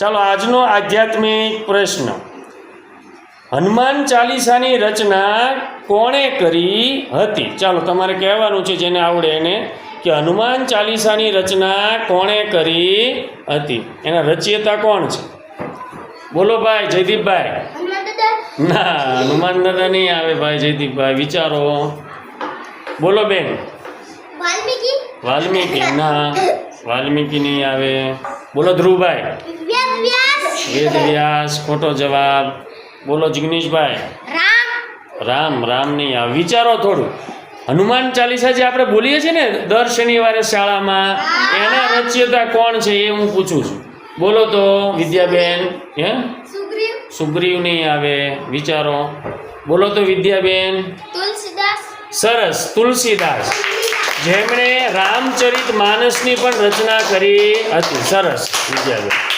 ચાલો આજનો આધ્યાત્મિક પ્રશ્ન, હનુમાન ચાલીસાની રચના કોણે કરી હતી? ચાલો તમારે કહેવાનું છે જેને આવડે એને કે હનુમાન ચાલીસાની રચના કોણે કરી હતી, એના રચયિતા કોણ છે? બોલો ભાઈ જયદીપભાઈ. ના, હનુમાન દાદા નહીં આવે ભાઈ. જયદીપભાઈ વિચારો. બોલો બેન. વાલ્મીકી. ના, વાલ્મીકી નહીં આવે. બોલો ધ્રુવભાઈ. વેદ વ્યાસ. ખોટો જવાબ. બોલો જિગ્નેશભાઈ. રામ નહીં આવે. વિચારો થોડું. હનુમાન ચાલીસા જે આપણે બોલીએ છીએ ને દર શનિવારે શાળામાં, એના રચયિતા કોણ છે એ હું પૂછું છું. બોલો તો વિદ્યાબેન. હે, સુગ્રીવ નહીં આવે. વિચારો. બોલો તો વિદ્યાબેન. સરસ, તુલસીદાસ, જેમણે રામચરિત માનસની પણ રચના કરી હતી. સરસ વિદ્યાબેન.